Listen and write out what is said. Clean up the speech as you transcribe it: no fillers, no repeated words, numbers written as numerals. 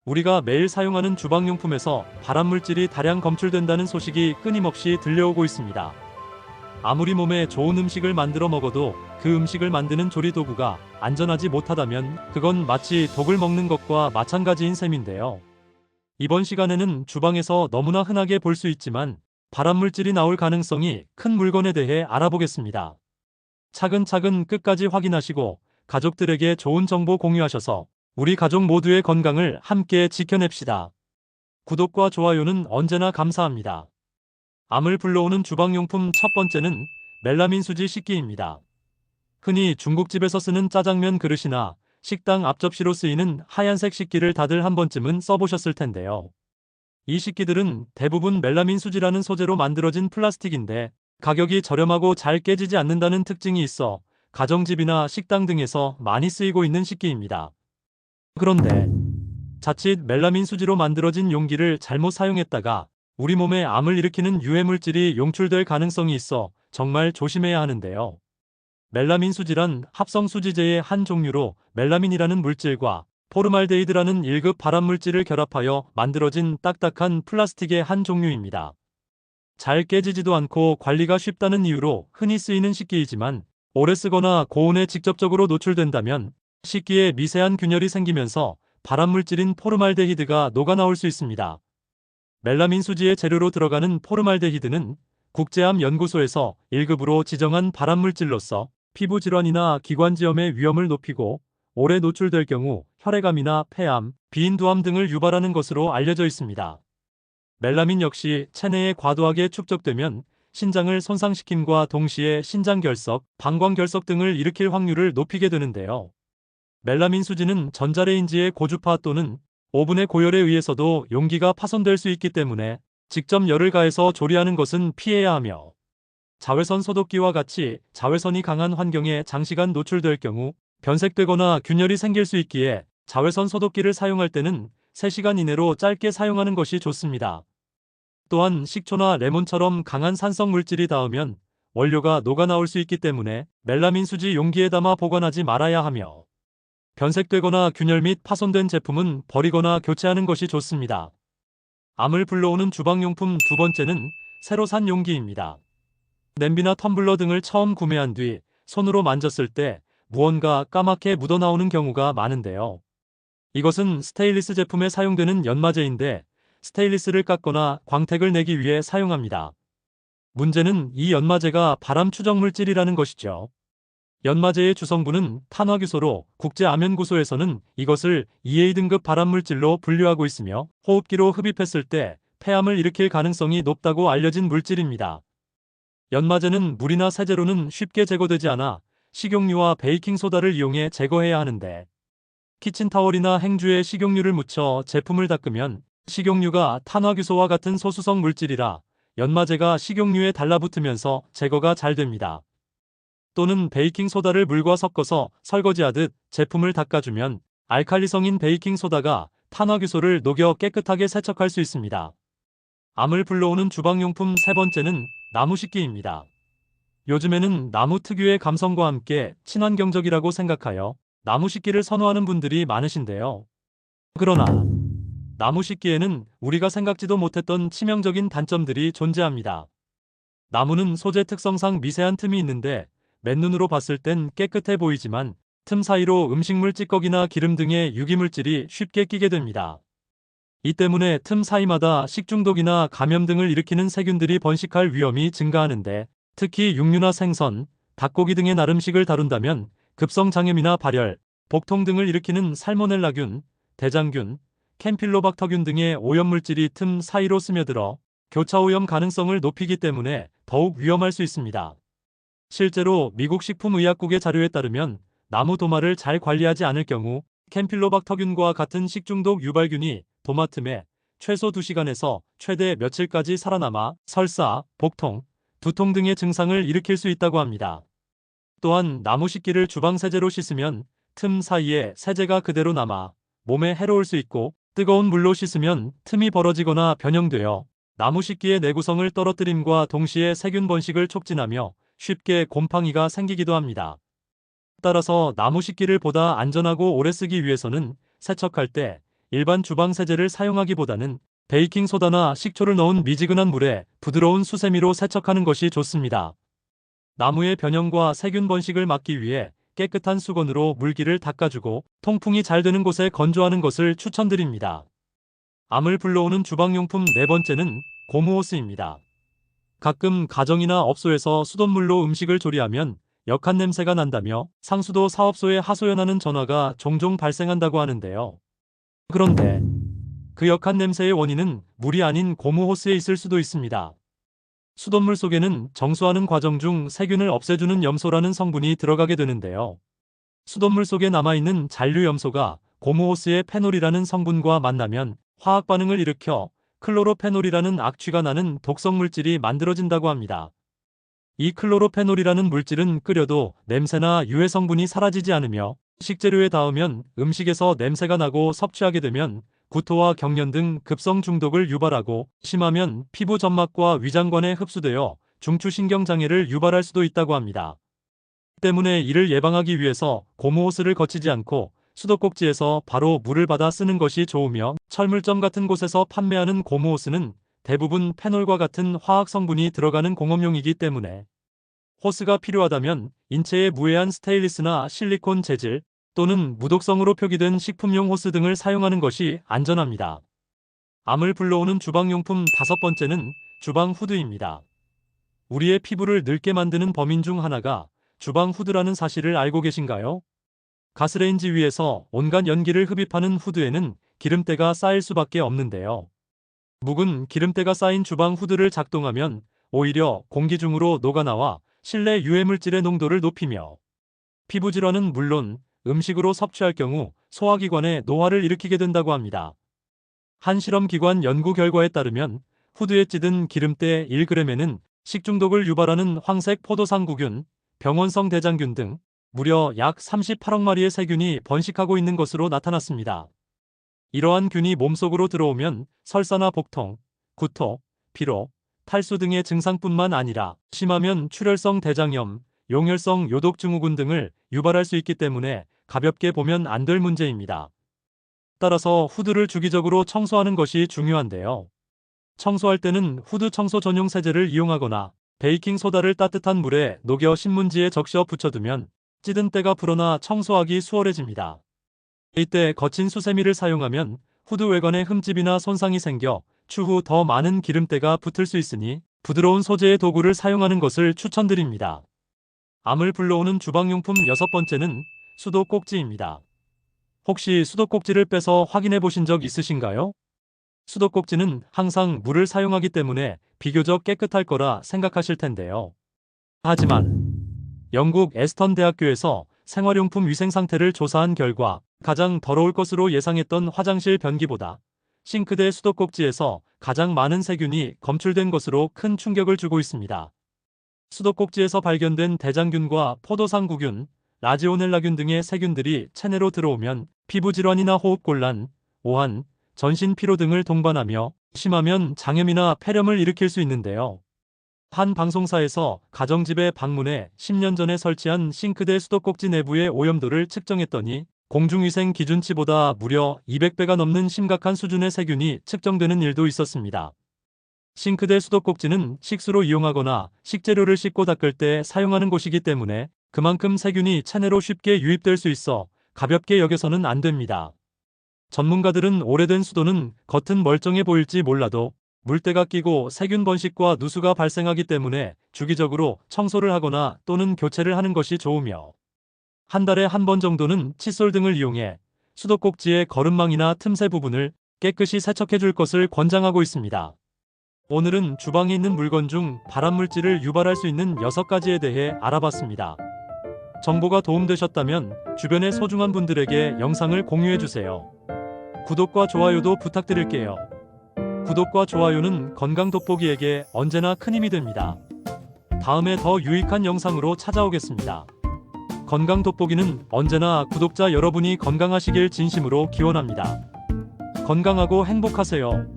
우리가 매일 사용하는 주방용품에서 발암물질이 다량 검출된다는 소식이 끊임없이 들려오고 있습니다. 아무리 몸에 좋은 음식을 만들어 먹어도 그 음식을 만드는 조리도구가 안전하지 못하다면 그건 마치 독을 먹는 것과 마찬가지인 셈인데요. 이번 시간에는 주방에서 너무나 흔하게 볼 수 있지만 발암물질이 나올 가능성이 큰 물건에 대해 알아보겠습니다. 차근차근 끝까지 확인하시고 가족들에게 좋은 정보 공유하셔서 우리 가족 모두의 건강을 함께 지켜냅시다. 구독과 좋아요는 언제나 감사합니다. 암을 불러오는 주방용품 첫 번째는 멜라민 수지 식기입니다. 흔히 중국집에서 쓰는 짜장면 그릇이나 식당 앞접시로 쓰이는 하얀색 식기를 다들 한 번쯤은 써보셨을 텐데요. 이 식기들은 대부분 멜라민 수지라는 소재로 만들어진 플라스틱인데 가격이 저렴하고 잘 깨지지 않는다는 특징이 있어 가정집이나 식당 등에서 많이 쓰이고 있는 식기입니다. 그런데 자칫 멜라민 수지로 만들어진 용기를 잘못 사용했다가 우리 몸에 암을 일으키는 유해물질이 용출될 가능성이 있어 정말 조심해야 하는데요. 멜라민 수지란 합성 수지제의 한 종류로 멜라민이라는 물질과 포르말데히드라는 1급 발암물질을 결합하여 만들어진 딱딱한 플라스틱의 한 종류입니다. 잘 깨지지도 않고 관리가 쉽다는 이유로 흔히 쓰이는 식기이지만 오래 쓰거나 고온에 직접적으로 노출된다면 식기에 미세한 균열이 생기면서 발암물질인 포르말데히드가 녹아나올 수 있습니다. 멜라민 수지의 재료로 들어가는 포르말데히드는 국제암연구소에서 1급으로 지정한 발암물질로서 피부 질환이나 기관지염의 위험을 높이고 오래 노출될 경우 혈액암이나 폐암, 비인두암 등을 유발하는 것으로 알려져 있습니다. 멜라민 역시 체내에 과도하게 축적되면 신장을 손상시킴과 동시에 신장결석, 방광결석 등을 일으킬 확률을 높이게 되는데요. 멜라민 수지는 전자레인지의 고주파 또는 오븐의 고열에 의해서도 용기가 파손될 수 있기 때문에 직접 열을 가해서 조리하는 것은 피해야 하며 자외선 소독기와 같이 자외선이 강한 환경에 장시간 노출될 경우 변색되거나 균열이 생길 수 있기에 자외선 소독기를 사용할 때는 3시간 이내로 짧게 사용하는 것이 좋습니다. 또한 식초나 레몬처럼 강한 산성 물질이 닿으면 원료가 녹아나올 수 있기 때문에 멜라민 수지 용기에 담아 보관하지 말아야 하며 변색되거나 균열 및 파손된 제품은 버리거나 교체하는 것이 좋습니다. 암을 불러오는 주방용품 두 번째는 새로 산 용기입니다. 냄비나 텀블러 등을 처음 구매한 뒤 손으로 만졌을 때 무언가 까맣게 묻어나오는 경우가 많은데요. 이것은 스테인리스 제품에 사용되는 연마제인데 스테인리스를 깎거나 광택을 내기 위해 사용합니다. 문제는 이 연마제가 발암 추적 물질이라는 것이죠. 연마제의 주성분은 탄화규소로 국제암연구소에서는 이것을 EA 등급 발암물질로 분류하고 있으며 호흡기로 흡입했을 때 폐암을 일으킬 가능성이 높다고 알려진 물질입니다. 연마제는 물이나 세제로는 쉽게 제거되지 않아 식용유와 베이킹소다를 이용해 제거해야 하는데 키친타월이나 행주에 식용유를 묻혀 제품을 닦으면 식용유가 탄화규소와 같은 소수성 물질이라 연마제가 식용유에 달라붙으면서 제거가 잘 됩니다. 또는 베이킹소다를 물과 섞어서 설거지하듯 제품을 닦아주면 알칼리성인 베이킹소다가 탄화규소를 녹여 깨끗하게 세척할 수 있습니다. 암을 불러오는 주방용품 세 번째는 나무식기입니다. 요즘에는 나무 특유의 감성과 함께 친환경적이라고 생각하여 나무식기를 선호하는 분들이 많으신데요. 그러나 나무식기에는 우리가 생각지도 못했던 치명적인 단점들이 존재합니다. 나무는 소재 특성상 미세한 틈이 있는데 맨눈으로 봤을 땐 깨끗해 보이지만 틈 사이로 음식물 찌꺼기나 기름 등의 유기물질이 쉽게 끼게 됩니다. 이 때문에 틈 사이마다 식중독이나 감염 등을 일으키는 세균들이 번식할 위험이 증가하는데 특히 육류나 생선, 닭고기 등의 날음식을 다룬다면 급성장염이나 발열, 복통 등을 일으키는 살모넬라균, 대장균, 캠필로박터균 등의 오염물질이 틈 사이로 스며들어 교차오염 가능성을 높이기 때문에 더욱 위험할 수 있습니다. 실제로 미국 식품의약국의 자료에 따르면 나무 도마를 잘 관리하지 않을 경우 캠필로박터균과 같은 식중독 유발균이 도마 틈에 최소 2시간에서 최대 며칠까지 살아남아 설사, 복통, 두통 등의 증상을 일으킬 수 있다고 합니다. 또한 나무 식기를 주방 세제로 씻으면 틈 사이에 세제가 그대로 남아 몸에 해로울 수 있고 뜨거운 물로 씻으면 틈이 벌어지거나 변형되어 나무 식기의 내구성을 떨어뜨림과 동시에 세균 번식을 촉진하며 쉽게 곰팡이가 생기기도 합니다. 따라서 나무 식기를 보다 안전하고 오래 쓰기 위해서는 세척할 때 일반 주방 세제를 사용하기보다는 베이킹소다나 식초를 넣은 미지근한 물에 부드러운 수세미로 세척하는 것이 좋습니다. 나무의 변형과 세균 번식을 막기 위해 깨끗한 수건으로 물기를 닦아주고 통풍이 잘 되는 곳에 건조하는 것을 추천드립니다. 암을 불러오는 주방용품 네 번째는 고무호스입니다. 가끔 가정이나 업소에서 수돗물로 음식을 조리하면 역한 냄새가 난다며 상수도 사업소에 하소연하는 전화가 종종 발생한다고 하는데요. 그런데 그 역한 냄새의 원인은 물이 아닌 고무호스에 있을 수도 있습니다. 수돗물 속에는 정수하는 과정 중 세균을 없애주는 염소라는 성분이 들어가게 되는데요. 수돗물 속에 남아있는 잔류 염소가 고무호스의 페놀이라는 성분과 만나면 화학 반응을 일으켜 클로로페놀이라는 악취가 나는 독성 물질이 만들어진다고 합니다. 이 클로로페놀이라는 물질은 끓여도 냄새나 유해 성분이 사라지지 않으며 식재료에 닿으면 음식에서 냄새가 나고 섭취하게 되면 구토와 경련 등 급성 중독을 유발하고 심하면 피부 점막과 위장관에 흡수되어 중추신경장애를 유발할 수도 있다고 합니다. 때문에 이를 예방하기 위해서 고무호스를 거치지 않고 수도꼭지에서 바로 물을 받아 쓰는 것이 좋으며 철물점 같은 곳에서 판매하는 고무호스는 대부분 페놀과 같은 화학 성분이 들어가는 공업용이기 때문에 호스가 필요하다면 인체에 무해한 스테인리스나 실리콘 재질 또는 무독성으로 표기된 식품용 호스 등을 사용하는 것이 안전합니다. 암을 불러오는 주방용품 다섯 번째는 주방 후드입니다. 우리의 피부를 늙게 만드는 범인 중 하나가 주방 후드라는 사실을 알고 계신가요? 가스레인지 위에서 온갖 연기를 흡입하는 후드에는 기름때가 쌓일 수밖에 없는데요. 묵은 기름때가 쌓인 주방 후드를 작동하면 오히려 공기 중으로 녹아나와 실내 유해물질의 농도를 높이며 피부 질환은 물론 음식으로 섭취할 경우 소화기관에 노화를 일으키게 된다고 합니다. 한 실험기관 연구 결과에 따르면 후드에 찌든 기름때 1g에는 식중독을 유발하는 황색 포도상구균, 병원성 대장균 등 무려 약 38억 마리의 세균이 번식하고 있는 것으로 나타났습니다. 이러한 균이 몸속으로 들어오면 설사나 복통, 구토, 피로, 탈수 등의 증상뿐만 아니라 심하면 출혈성 대장염, 용혈성 요독증후군 등을 유발할 수 있기 때문에 가볍게 보면 안 될 문제입니다. 따라서 후드를 주기적으로 청소하는 것이 중요한데요. 청소할 때는 후드 청소 전용 세제를 이용하거나 베이킹소다를 따뜻한 물에 녹여 신문지에 적셔 붙여두면 찌든 때가 불어나 청소하기 수월해집니다. 이때 거친 수세미를 사용하면 후드 외관에 흠집이나 손상이 생겨 추후 더 많은 기름때가 붙을 수 있으니 부드러운 소재의 도구를 사용하는 것을 추천드립니다. 암을 불러오는 주방용품 여섯 번째는 수도꼭지입니다. 혹시 수도꼭지를 빼서 확인해 보신 적 있으신가요? 수도꼭지는 항상 물을 사용하기 때문에 비교적 깨끗할 거라 생각하실 텐데요. 하지만 영국 에스턴 대학교에서 생활용품 위생 상태를 조사한 결과 가장 더러울 것으로 예상했던 화장실 변기보다 싱크대 수도꼭지에서 가장 많은 세균이 검출된 것으로 큰 충격을 주고 있습니다. 수도꼭지에서 발견된 대장균과 포도상구균, 라지오넬라균 등의 세균들이 체내로 들어오면 피부질환이나 호흡곤란, 오한, 전신 피로 등을 동반하며 심하면 장염이나 폐렴을 일으킬 수 있는데요. 한 방송사에서 가정집에 방문해 10년 전에 설치한 싱크대 수도꼭지 내부의 오염도를 측정했더니 공중위생 기준치보다 무려 200배가 넘는 심각한 수준의 세균이 측정되는 일도 있었습니다. 싱크대 수도꼭지는 식수로 이용하거나 식재료를 씻고 닦을 때 사용하는 곳이기 때문에 그만큼 세균이 체내로 쉽게 유입될 수 있어 가볍게 여겨서는 안 됩니다. 전문가들은 오래된 수도는 겉은 멀쩡해 보일지 몰라도 물때가 끼고 세균 번식과 누수가 발생하기 때문에 주기적으로 청소를 하거나 또는 교체를 하는 것이 좋으며 한 달에 한 번 정도는 칫솔 등을 이용해 수도꼭지의 거름망이나 틈새 부분을 깨끗이 세척해 줄 것을 권장하고 있습니다. 오늘은 주방에 있는 물건 중 발암물질을 유발할 수 있는 6가지에 대해 알아봤습니다. 정보가 도움되셨다면 주변의 소중한 분들에게 영상을 공유해주세요. 구독과 좋아요도 부탁드릴게요. 구독과 좋아요는 건강 돋보기에게 언제나 큰 힘이 됩니다. 다음에 더 유익한 영상으로 찾아오겠습니다. 건강 돋보기는 언제나 구독자 여러분이 건강하시길 진심으로 기원합니다. 건강하고 행복하세요.